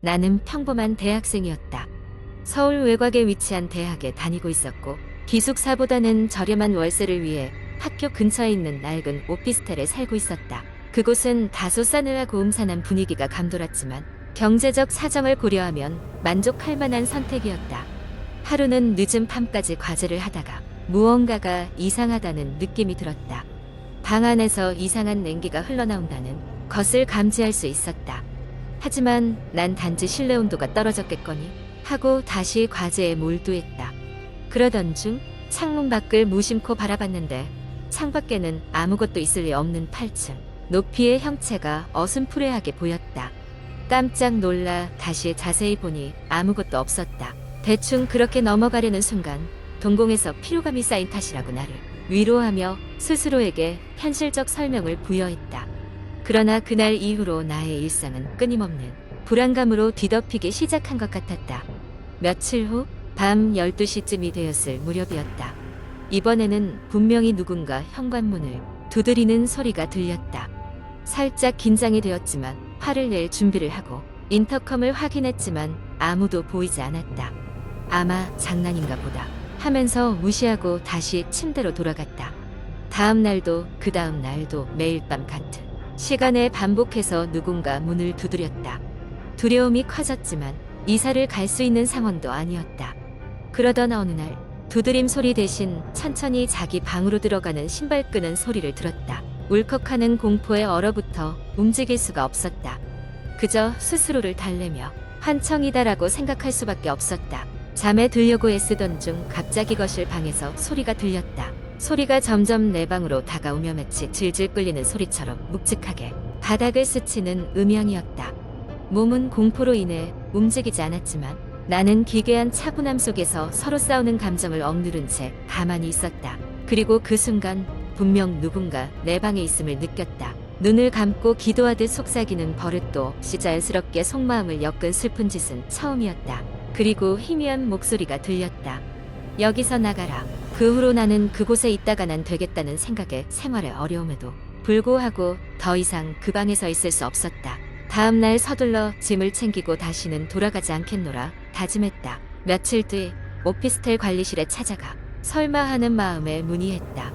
나는 평범한 대학생이었다. 서울 외곽에 위치한 대학에 다니고 있었고 기숙사보다는 저렴한 월세를 위해 학교 근처에 있는 낡은 오피스텔에 살고 있었다. 그곳은 다소 싸늘하고 음산한 분위기가 감돌았지만 경제적 사정을 고려하면 만족할 만한 선택이었다. 하루는 늦은 밤까지 과제를 하다가 무언가가 이상하다는 느낌이 들었다. 방 안에서 이상한 냉기가 흘러나온다는 것을 감지할 수 있었다. 하지만 난 단지 실내 온도가 떨어졌겠거니 하고 다시 과제에 몰두했다. 그러던 중 창문 밖을 무심코 바라봤는데 창밖에는 아무것도 있을 리 없는 8층 높이의 형체가 어슴푸레하게 보였다. 깜짝 놀라 다시 자세히 보니 아무것도 없었다. 대충 그렇게 넘어가려는 순간 동공에서 피로감이 쌓인 탓이라고 나를 위로하며 스스로에게 현실적 설명을 부여했다. 그러나 그날 이후로 나의 일상은 끊임없는 불안감으로 뒤덮이기 시작한 것 같았다. 며칠 후 밤 12시쯤이 되었을 무렵이었다. 이번에는 분명히 누군가 현관문을 두드리는 소리가 들렸다. 살짝 긴장이 되었지만 화를 낼 준비를 하고 인터컴을 확인했지만 아무도 보이지 않았다. 아마 장난인가 보다 하면서 무시하고 다시 침대로 돌아갔다. 다음 날도 그 다음 날도 매일 밤 같은 시간에 반복해서 누군가 문을 두드렸다. 두려움이 커졌지만 이사를 갈 수 있는 상황도 아니었다. 그러던 어느 날 두드림 소리 대신 천천히 자기 방으로 들어가는 신발 끄는 소리를 들었다. 울컥하는 공포에 얼어붙어 움직일 수가 없었다. 그저 스스로를 달래며 환청이다라고 생각할 수밖에 없었다. 잠에 들려고 애쓰던 중 갑자기 거실 방에서 소리가 들렸다. 소리가 점점 내 방으로 다가오며 마치 질질 끌리는 소리처럼 묵직하게 바닥을 스치는 음향이었다. 몸은 공포로 인해 움직이지 않았지만 나는 기괴한 차분함 속에서 서로 싸우는 감정을 억누른 채 가만히 있었다. 그리고 그 순간 분명 누군가 내 방에 있음을 느꼈다. 눈을 감고 기도하듯 속삭이는 버릇도 없이 자연스럽게 속마음을 엮은 슬픈 짓은 처음이었다. 그리고 희미한 목소리가 들렸다. 여기서 나가라. 그 후로 나는 그곳에 있다간 안 되겠다는 생각에 생활의 어려움에도 불구하고 더 이상 그 방에서 있을 수 없었다. 다음 날 서둘러 짐을 챙기고 다시는 돌아가지 않겠노라 다짐했다. 며칠 뒤 오피스텔 관리실에 찾아가 설마 하는 마음에 문의했다.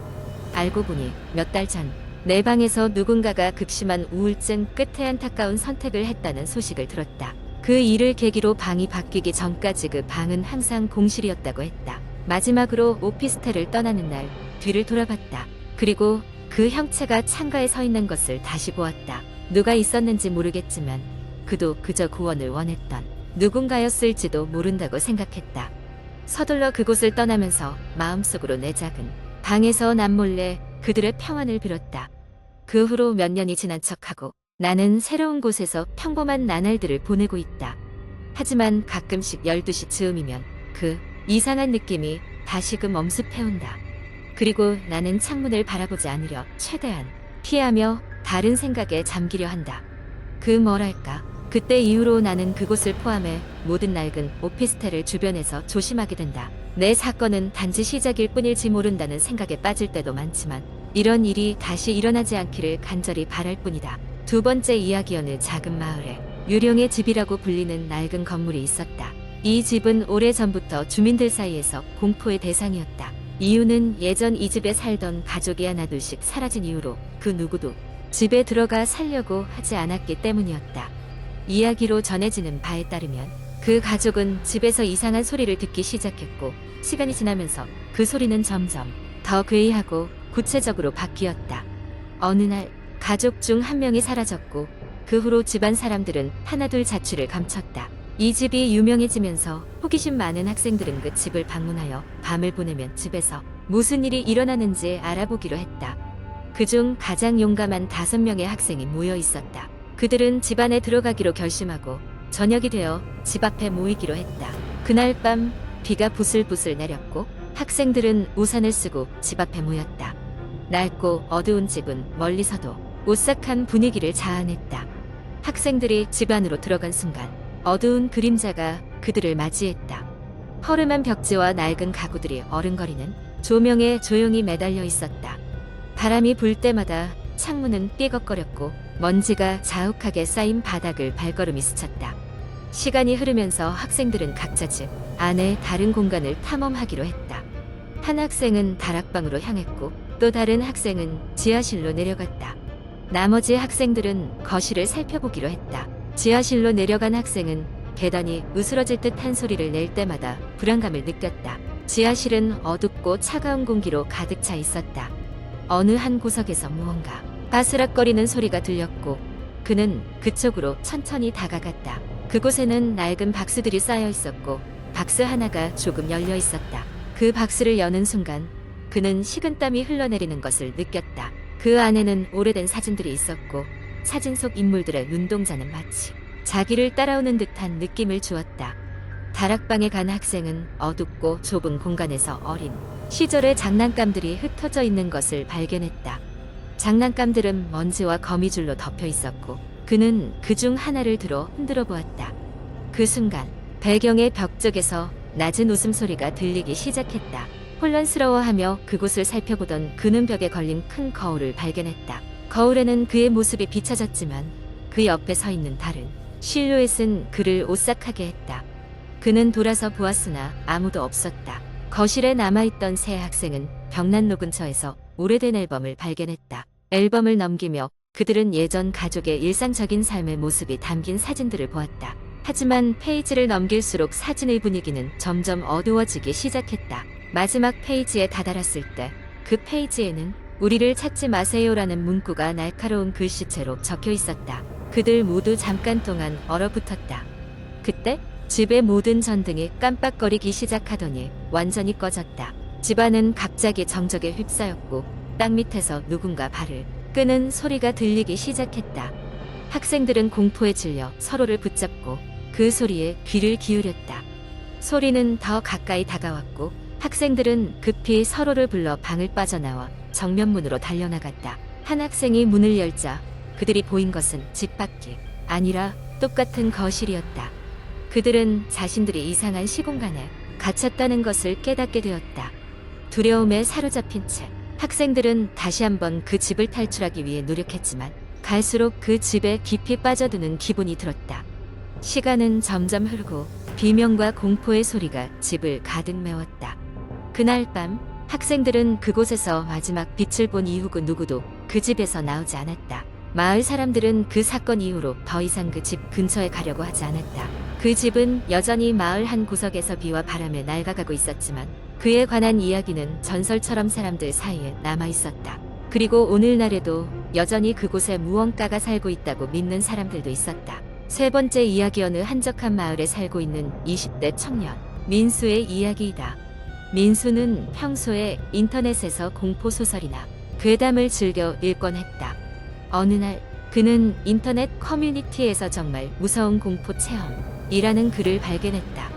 알고 보니 몇 달 전 내 방에서 누군가가 극심한 우울증 끝에 안타까운 선택을 했다는 소식을 들었다. 그 일을 계기로 방이 바뀌기 전까지 그 방은 항상 공실이었다고 했다. 마지막으로 오피스텔을 떠나는 날 뒤를 돌아봤다. 그리고 그 형체가 창가에 서 있는 것을 다시 보았다. 누가 있었는지 모르겠지만 그도 그저 구원을 원했던 누군가였을지도 모른다고 생각했다. 서둘러 그곳을 떠나면서 마음속으로 내 작은 방에서 남몰래 그들의 평안을 빌었다. 그 후로 몇 년이 지난 척하고 나는 새로운 곳에서 평범한 나날들을 보내고 있다. 하지만 가끔씩 12시 즈음이면 그 이상한 느낌이 다시금 엄습해온다. 그리고 나는 창문을 바라보지 않으려 최대한 피하며 다른 생각에 잠기려 한다. 그 뭐랄까, 그때 이후로 나는 그곳을 포함해 모든 낡은 오피스텔을 주변에서 조심하게 된다. 내 사건은 단지 시작일 뿐일지 모른다는 생각에 빠질 때도 많지만 이런 일이 다시 일어나지 않기를 간절히 바랄 뿐이다. 두 번째 이야기. 어느 작은 마을에 유령의 집이라고 불리는 낡은 건물이 있었다. 이 집은 오래전부터 주민들 사이에서 공포의 대상이었다. 이유는 예전 이 집에 살던 가족이 하나둘씩 사라진 이후로 그 누구도 집에 들어가 살려고 하지 않았기 때문이었다. 이야기로 전해지는 바에 따르면 그 가족은 집에서 이상한 소리를 듣기 시작했고 시간이 지나면서 그 소리는 점점 더 괴이하고 구체적으로 바뀌었다. 어느 날 가족 중 한 명이 사라졌고 그 후로 집안 사람들은 하나둘 자취를 감췄다. 이 집이 유명해지면서 호기심 많은 학생들은 그 집을 방문하여 밤을 보내면 집에서 무슨 일이 일어나는지 알아보기로 했다. 그중 가장 용감한 5명의 학생이 모여 있었다. 그들은 집 안에 들어가기로 결심하고 저녁이 되어 집 앞에 모이기로 했다. 그날 밤 비가 부슬부슬 내렸고 학생들은 우산을 쓰고 집 앞에 모였다. 낡고 어두운 집은 멀리서도 오싹한 분위기를 자아냈다. 학생들이 집 안으로 들어간 순간 어두운 그림자가 그들을 맞이했다. 허름한 벽지와 낡은 가구들이 어른거리는 조명에 조용히 매달려 있었다. 바람이 불 때마다 창문은 삐걱거렸고 먼지가 자욱하게 쌓인 바닥을 발걸음이 스쳤다. 시간이 흐르면서 학생들은 각자 집 안에 다른 공간을 탐험하기로 했다. 한 학생은 다락방으로 향했고 또 다른 학생은 지하실로 내려갔다. 나머지 학생들은 거실을 살펴보기로 했다. 지하실로 내려간 학생은 계단이 으스러질 듯한 소리를 낼 때마다 불안감을 느꼈다. 지하실은 어둡고 차가운 공기로 가득 차 있었다. 어느 한 구석에서 무언가 바스락거리는 소리가 들렸고 그는 그쪽으로 천천히 다가갔다. 그곳에는 낡은 박스들이 쌓여 있었고 박스 하나가 조금 열려 있었다. 그 박스를 여는 순간 그는 식은땀이 흘러내리는 것을 느꼈다. 그 안에는 오래된 사진들이 있었고 사진 속 인물들의 눈동자는 마치 자기를 따라오는 듯한 느낌을 주었다. 다락방에 간 학생은 어둡고 좁은 공간에서 어린 시절의 장난감들이 흩어져 있는 것을 발견했다. 장난감들은 먼지와 거미줄로 덮여 있었고 그는 그중 하나를 들어 흔들어 보았다. 그 순간 배경의 벽 쪽에서 낮은 웃음소리가 들리기 시작했다. 혼란스러워하며 그곳을 살펴보던 그는 벽에 걸린 큰 거울을 발견했다. 거울에는 그의 모습이 비춰졌지만 그 옆에 서 있는 다른 실루엣은 그를 오싹하게 했다. 그는 돌아서 보았으나 아무도 없었다. 거실에 남아있던 세 학생은 벽난로 근처에서 오래된 앨범을 발견했다. 앨범을 넘기며 그들은 예전 가족의 일상적인 삶의 모습이 담긴 사진들을 보았다. 하지만 페이지를 넘길수록 사진의 분위기는 점점 어두워지기 시작했다. 마지막 페이지에 다다랐을 때 그 페이지에는 우리를 찾지 마세요라는 문구가 날카로운 글씨체로 적혀 있었다. 그들 모두 잠깐 동안 얼어붙었다. 그때 집의 모든 전등이 깜빡거리기 시작하더니 완전히 꺼졌다. 집안은 갑자기 정적에 휩싸였고 땅 밑에서 누군가 발을 끄는 소리가 들리기 시작했다. 학생들은 공포에 질려 서로를 붙잡고 그 소리에 귀를 기울였다. 소리는 더 가까이 다가왔고 학생들은 급히 서로를 불러 방을 빠져나와 정면문으로 달려나갔다. 한 학생이 문을 열자 그들이 보인 것은 집 밖이 아니라 똑같은 거실이었다. 그들은 자신들이 이상한 시공간에 갇혔다는 것을 깨닫게 되었다. 두려움에 사로잡힌 채 학생들은 다시 한번 그 집을 탈출하기 위해 노력했지만 갈수록 그 집에 깊이 빠져드는 기분이 들었다. 시간은 점점 흐르고 비명과 공포의 소리가 집을 가득 메웠다. 그날 밤 학생들은 그곳에서 마지막 빛을 본 이후 그 누구도 그 집에서 나오지 않았다. 마을 사람들은 그 사건 이후로 더 이상 그 집 근처에 가려고 하지 않았다. 그 집은 여전히 마을 한 구석에서 비와 바람에 낡아가고 있었지만 그에 관한 이야기는 전설처럼 사람들 사이에 남아 있었다. 그리고 오늘날에도 여전히 그곳에 무언가가 살고 있다고 믿는 사람들도 있었다. 세 번째 이야기 어느 한적한 마을에 살고 있는 20대 청년 민수의 이야기이다. 민수는 평소에 인터넷에서 공포소설이나 괴담을 즐겨 읽곤 했다. 어느 날 그는 인터넷 커뮤니티에서 정말 무서운 공포 체험이라는 글을 발견했다.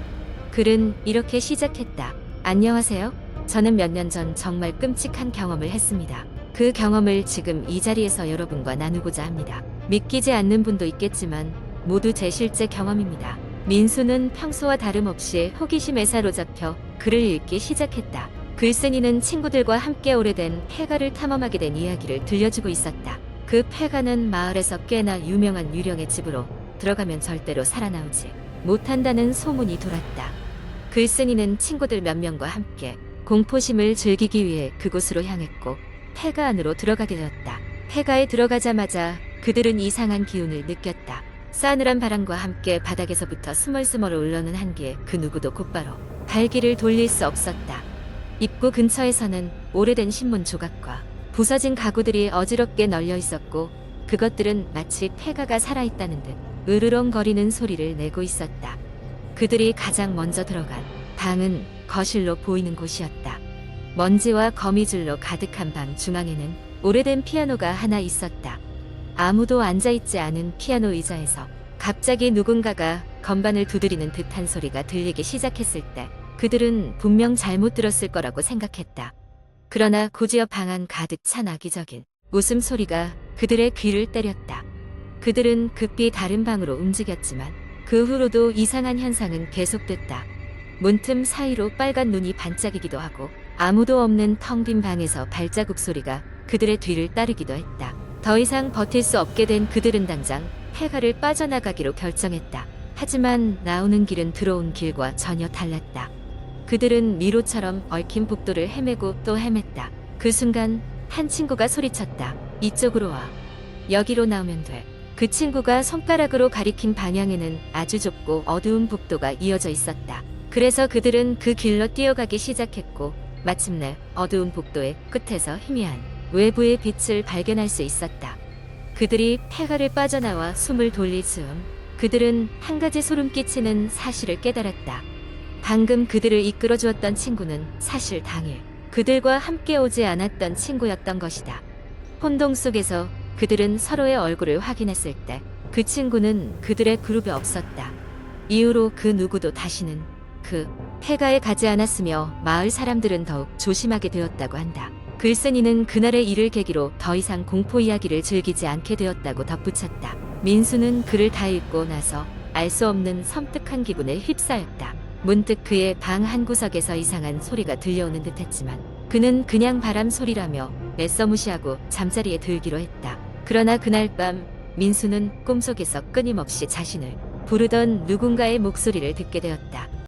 글은 이렇게 시작했다. 안녕하세요. 저는 몇 년 전 정말 끔찍한 경험을 했습니다. 그 경험을 지금 이 자리에서 여러분과 나누고자 합니다. 믿기지 않는 분도 있겠지만 모두 제 실제 경험입니다. 민수는 평소와 다름없이 호기심에 사로잡혀 글을 읽기 시작했다. 글쓴이는 친구들과 함께 오래된 폐가를 탐험하게 된 이야기를 들려주고 있었다. 그 폐가는 마을에서 꽤나 유명한 유령의 집으로 들어가면 절대로 살아나오지 못한다는 소문이 돌았다. 글쓴이는 친구들 몇 명과 함께 공포심을 즐기기 위해 그곳으로 향했고 폐가 안으로 들어가게 되었다. 폐가에 들어가자마자 그들은 이상한 기운을 느꼈다. 싸늘한 바람과 함께 바닥에서부터 스멀스멀 올라오는 한기에 그 누구도 곧바로 발길을 돌릴 수 없었다. 입구 근처에서는 오래된 신문 조각과 부서진 가구들이 어지럽게 널려 있었고 그것들은 마치 폐가가 살아있다는 듯 으르렁거리는 소리를 내고 있었다. 그들이 가장 먼저 들어간 방은 거실로 보이는 곳이었다. 먼지와 거미줄로 가득한 방 중앙에는 오래된 피아노가 하나 있었다. 아무도 앉아있지 않은 피아노 의자에서 갑자기 누군가가 건반을 두드리는 듯한 소리가 들리기 시작했을 때 그들은 분명 잘못 들었을 거라고 생각했다. 그러나 고지여 방 안 가득 찬 악의적인 웃음소리가 그들의 귀를 때렸다. 그들은 급히 다른 방으로 움직였지만 그 후로도 이상한 현상은 계속됐다. 문틈 사이로 빨간 눈이 반짝이기도 하고 아무도 없는 텅 빈 방에서 발자국 소리가 그들의 뒤를 따르기도 했다. 더 이상 버틸 수 없게 된 그들은 당장 폐가를 빠져나가기로 결정했다. 하지만 나오는 길은 들어온 길과 전혀 달랐다. 그들은 미로처럼 얽힌 복도를 헤매고 또 헤맸다. 그 순간 한 친구가 소리쳤다. 이쪽으로 와. 여기로 나오면 돼. 그 친구가 손가락으로 가리킨 방향에는 아주 좁고 어두운 복도가 이어져 있었다. 그래서 그들은 그 길로 뛰어가기 시작했고 마침내 어두운 복도의 끝에서 희미한 외부의 빛을 발견할 수 있었다. 그들이 폐가를 빠져나와 숨을 돌릴 즈음 그들은 한 가지 소름 끼치는 사실을 깨달았다. 방금 그들을 이끌어 주었던 친구는 사실 당일 그들과 함께 오지 않았던 친구였던 것이다. 혼동 속에서 그들은 서로의 얼굴을 확인했을 때 그 친구는 그들의 그룹에 없었다. 이후로 그 누구도 다시는 그 폐가에 가지 않았으며 마을 사람들은 더욱 조심하게 되었다고 한다. 글쓴이는 그날의 일을 계기로 더 이상 공포 이야기를 즐기지 않게 되었다고 덧붙였다. 민수는 글을 다 읽고 나서 알 수 없는 섬뜩한 기분에 휩싸였다. 문득 그의 방 한 구석에서 이상한 소리가 들려오는 듯했지만 그는 그냥 바람 소리라며 애써 무시하고 잠자리에 들기로 했다. 그러나 그날 밤 민수는 꿈속에서 끊임없이 자신을 부르던 누군가의 목소리를 듣게 되었다.